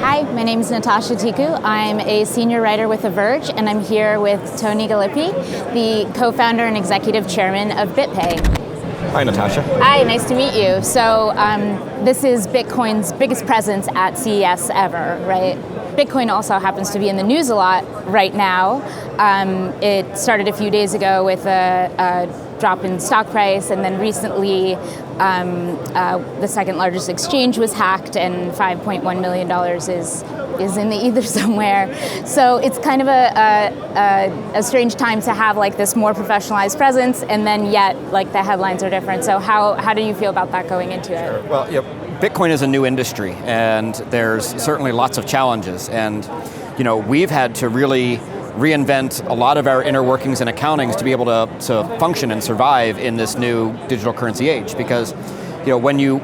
Hi, my name is Natasha Tiku. I'm a senior writer with The Verge, and I'm here with Tony Gallippi, the co-founder and executive chairman of BitPay. Hi, Natasha. Hi, nice to meet you. So this is Bitcoin's biggest presence at CES ever, right? Bitcoin also happens to be in the news a lot right now. It started a few days ago with a drop in stock price, and then recently the second largest exchange was hacked, and $5.1 million is in the ether somewhere. So it's kind of a strange time to have like this more professionalized presence, and then yet like the headlines are different. So how do you feel about that going into it? Sure. Well, Bitcoin is a new industry, and there's certainly lots of challenges, and we've had to really reinvent a lot of our inner workings and accountings to be able to function and survive in this new digital currency age. Because when you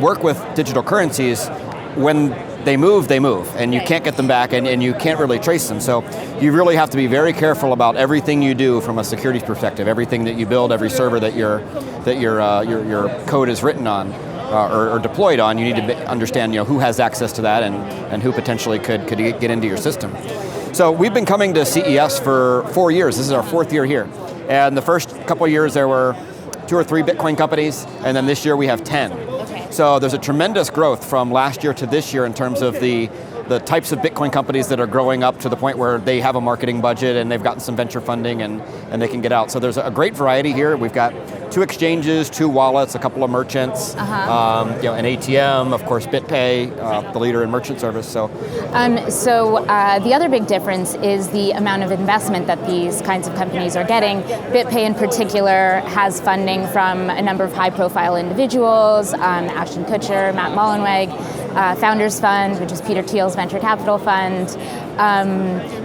work with digital currencies, when they move, and you can't get them back, and you can't really trace them. So you really have to be very careful about everything you do from a security perspective, everything that you build, every server that your code is written on. Or deployed on. You need to understand who has access to that and who potentially could get into your system. So we've been coming to CES for 4 years. This is our 4th year here. And the first couple of years there were 2 or 3 Bitcoin companies, and then this year we have 10. Okay. So there's a tremendous growth from last year to this year in terms of the types of Bitcoin companies that are growing up to the point where they have a marketing budget and they've gotten some venture funding and they can get out. So there's a great variety here. We've got 2 exchanges, 2 wallets, a couple of merchants, an ATM, of course BitPay, the leader in merchant service. So the other big difference is the amount of investment that these kinds of companies are getting. BitPay in particular has funding from a number of high-profile individuals, Ashton Kutcher, Matt Mullenweg, Founders Fund, which is Peter Thiel's venture capital fund.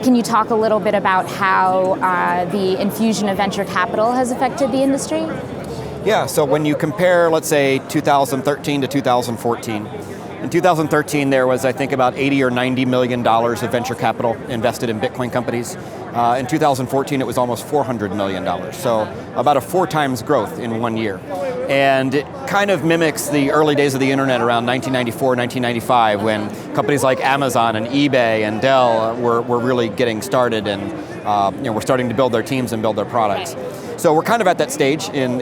Can you talk a little bit about how the infusion of venture capital has affected the industry? Yeah, so when you compare, let's say, 2013 to 2014, in 2013 there was, I think, about $80 or $90 million of venture capital invested in Bitcoin companies. In 2014 it was almost $400 million, so about a 4 times growth in 1 year. And it kind of mimics the early days of the internet around 1994, 1995, when companies like Amazon and eBay and Dell were really getting started and were starting to build their teams and build their products. So we're kind of at that stage in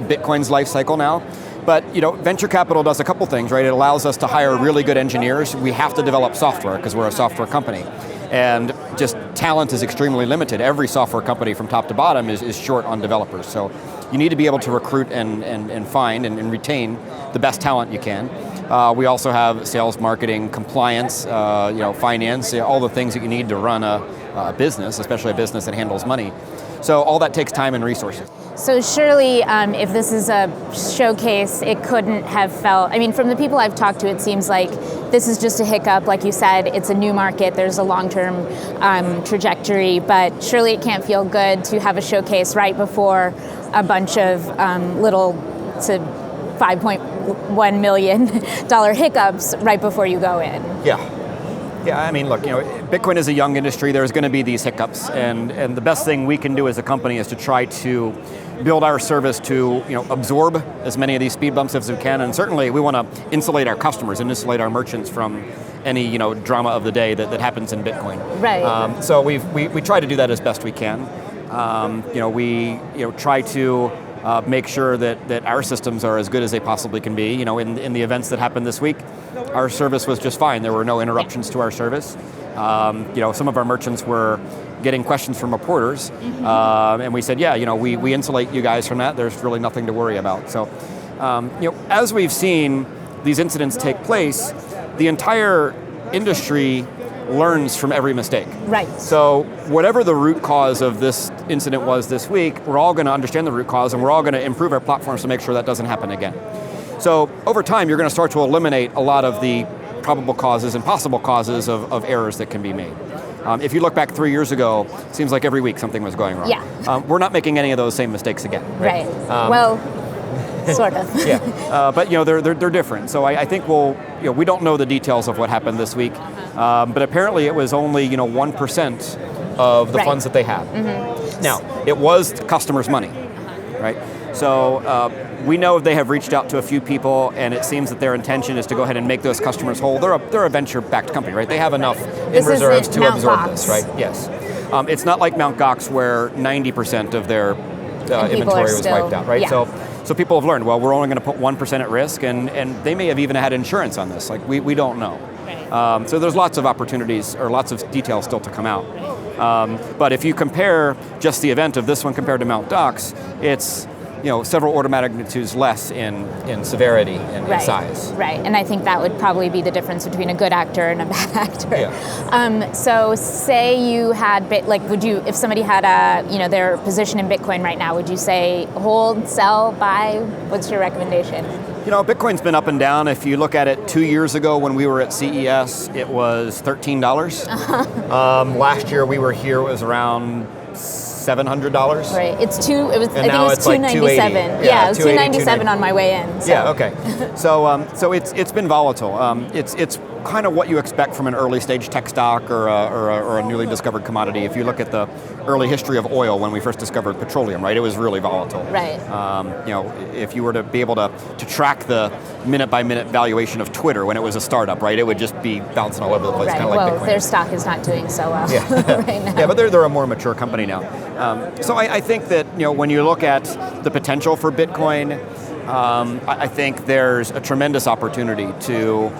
Bitcoin's life cycle now. But venture capital does a couple things, right? It allows us to hire really good engineers. We have to develop software because we're a software company. And just talent is extremely limited. Every software company from top to bottom is short on developers. So you need to be able to recruit and find and retain the best talent you can. We also have sales, marketing, compliance, finance, all the things that you need to run a business, especially a business that handles money. So all that takes time and resources. So surely, if this is a showcase, it couldn't have felt, from the people I've talked to, it seems like this is just a hiccup. Like you said, it's a new market, there's a long-term trajectory, but surely it can't feel good to have a showcase right before a bunch of little to $5.1 million hiccups right before you go in. Yeah, look, Bitcoin is a young industry. There's going to be these hiccups, and the best thing we can do as a company is to try to build our service to absorb as many of these speed bumps as we can, and certainly we want to insulate our customers and insulate our merchants from any drama of the day that happens in Bitcoin. Right. So we try to do that as best we can. We try to make sure that our systems are as good as they possibly can be. In the events that happened this week, our service was just fine. There were no interruptions to our service. Some of our merchants were getting questions from reporters, and we said, we insulate you guys from that. There's really nothing to worry about. So, as we've seen these incidents take place, the entire industry learns from every mistake. Right. So whatever the root cause of this incident was this week, we're all going to understand the root cause and we're all going to improve our platforms to make sure that doesn't happen again. So over time, you're going to start to eliminate a lot of the probable causes and possible causes of errors that can be made. If you look back 3 years ago, it seems like every week something was going wrong. Yeah. We're not making any of those same mistakes again. Right. Sort of. Yeah, but they're different. So I think we don't know the details of what happened this week, but apparently it was only 1% of the funds that they had. Mm-hmm. Now it was customers' money, right? So We know they have reached out to a few people, and it seems that their intention is to go ahead and make those customers whole. They're a venture-backed company, right? They have enough in reserves to absorb this, right? Yes. It's not like Mt. Gox where 90% of their inventory was wiped out, right? Yeah. So people have learned, well, we're only going to put 1% at risk, and they may have even had insurance on this. Like, we don't know. Right. So there's lots of opportunities, or lots of details still to come out. But if you compare just the event of this one compared to Mt. Gox, it's several order of magnitudes less in severity and in size. Right, and I think that would probably be the difference between a good actor and a bad actor. Yeah. So say you had, would you, if somebody had their position in Bitcoin right now, would you say hold, sell, buy? What's your recommendation? Bitcoin's been up and down. If you look at it 2 years ago when we were at CES, it was $13. Last year we were here, it was around $700. Right. I think it was $297. Like yeah, it was $297 on my way in. So. Yeah. Okay. So it's been volatile. It's kind of what you expect from an early stage tech stock or a newly discovered commodity. If you look at the early history of oil when we first discovered petroleum, right, it was really volatile. Right. If you were to be able to track the minute by minute valuation of Twitter when it was a startup, right, it would just be bouncing all over the place, kind of like Bitcoin. Their stock is not doing so well right now. Yeah, but they're a more mature company now. So I think that when you look at the potential for Bitcoin, I think there's a tremendous opportunity to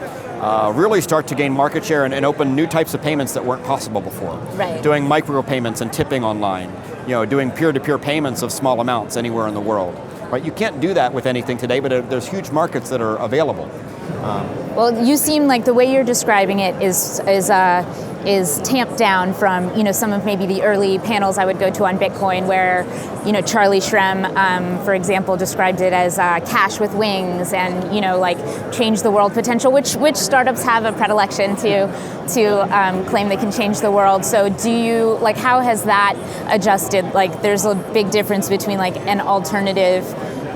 really start to gain market share and open new types of payments that weren't possible before. Right. Doing micropayments and tipping online, doing peer-to-peer payments of small amounts anywhere in the world. Right? You can't do that with anything today, but there's huge markets that are available. Well, you seem like the way you're describing it is tamped down from some of maybe the early panels I would go to on Bitcoin, where Charlie Shrem, for example, described it as cash with wings and change the world potential, which startups have a predilection to claim they can change the world. So do you how has that adjusted? There's a big difference between an alternative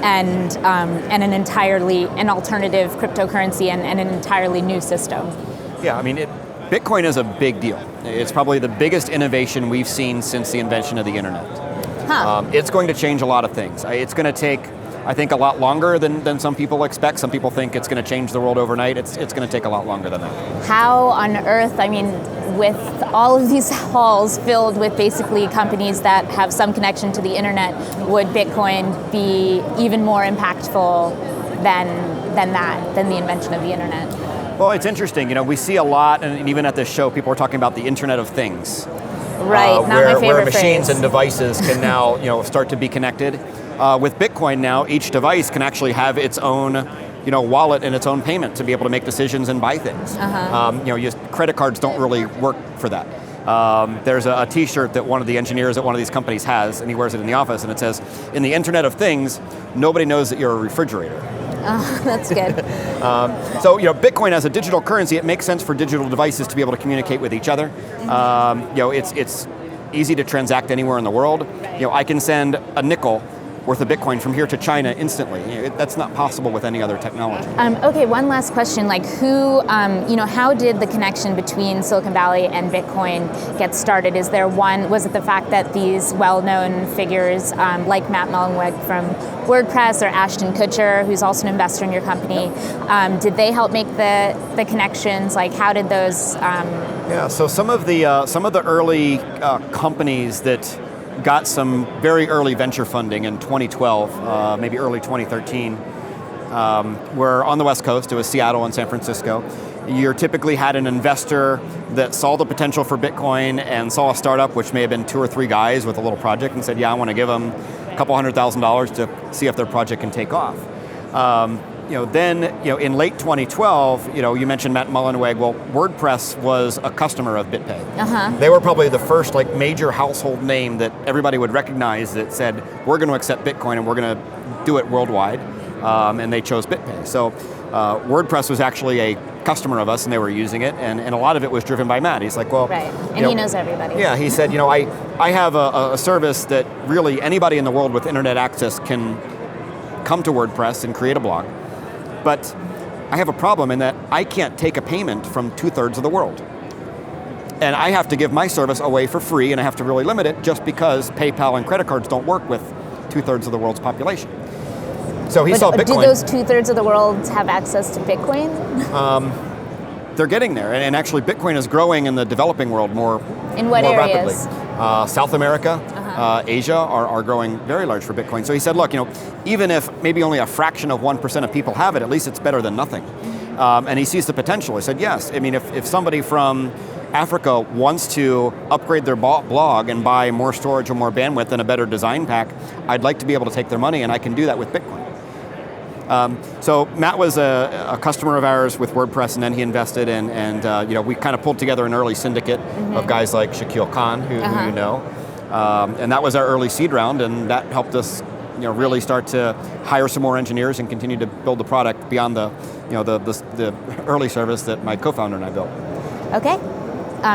and an alternative cryptocurrency and an entirely new system. Yeah, I mean, Bitcoin is a big deal. It's probably the biggest innovation we've seen since the invention of the internet. It's going to change a lot of things. It's going to take, I think, a lot longer than some people expect. Some people think it's going to change the world overnight. It's going to take a lot longer than that. How on earth, with all of these halls filled with basically companies that have some connection to the internet, would Bitcoin be even more impactful than the invention of the internet? Well, it's interesting. We see a lot, and even at this show, people are talking about the Internet of Things. Right, not my favorite where machines phrase. And devices can now, start to be connected. With Bitcoin now, each device can actually have its own, wallet and its own payment to be able to make decisions and buy things. Credit cards don't really work for that. There's a T-shirt that one of the engineers at one of these companies has, and he wears it in the office, and it says, "In the Internet of Things, nobody knows that you're a refrigerator." Oh, that's good. So Bitcoin as a digital currency, it makes sense for digital devices to be able to communicate with each other. It's easy to transact anywhere in the world. I can send a nickel worth of Bitcoin from here to China instantly. That's not possible with any other technology. Okay, one last question. How did the connection between Silicon Valley and Bitcoin get started? Was it the fact that these well-known figures like Matt Mullenweg from WordPress or Ashton Kutcher, who's also an investor in your company, did they help make the connections? How did those? So some of the early companies that got some very early venture funding in 2012, maybe early 2013, were on the West Coast. It was Seattle and San Francisco. You typically had an investor that saw the potential for Bitcoin and saw a startup, which may have been 2 or 3 guys with a little project, and said, "Yeah, I want to give them a couple $100,000 to see if their project can take off." Then in late 2012, you mentioned Matt Mullenweg. Well, WordPress was a customer of BitPay. They were probably the first major household name that everybody would recognize that said, "We're going to accept Bitcoin and we're going to do it worldwide," and they chose BitPay. So WordPress was actually a customer of us, and they were using it, and a lot of it was driven by Matt. He's like, well, right, and he knows everybody. Yeah, he said, I have a service that really anybody in the world with internet access can come to WordPress and create a blog. But I have a problem in that I can't take a payment from 2/3 of the world. And I have to give my service away for free, and I have to really limit it just because PayPal and credit cards don't work with 2/3 of the world's population. So he saw Bitcoin. Do those 2/3 of the world have access to Bitcoin? They're getting there, and actually Bitcoin is growing in the developing world more. In what more areas? Rapidly. South America, Asia are growing very large for Bitcoin. So he said, look, even if maybe only a fraction of 1% of people have it, at least it's better than nothing. And he sees the potential. He said, yes. I mean, if somebody from Africa wants to upgrade their blog and buy more storage or more bandwidth and a better design pack, I'd like to be able to take their money, and I can do that with Bitcoin. So Matt was a customer of ours with WordPress, and then he invested in, and we kind of pulled together an early syndicate of guys like Shaquille Khan, who you know, and that was our early seed round, and that helped us, really start to hire some more engineers and continue to build the product beyond the early service that my co-founder and I built. Okay.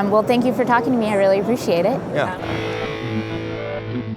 Well, thank you for talking to me. I really appreciate it. Yeah.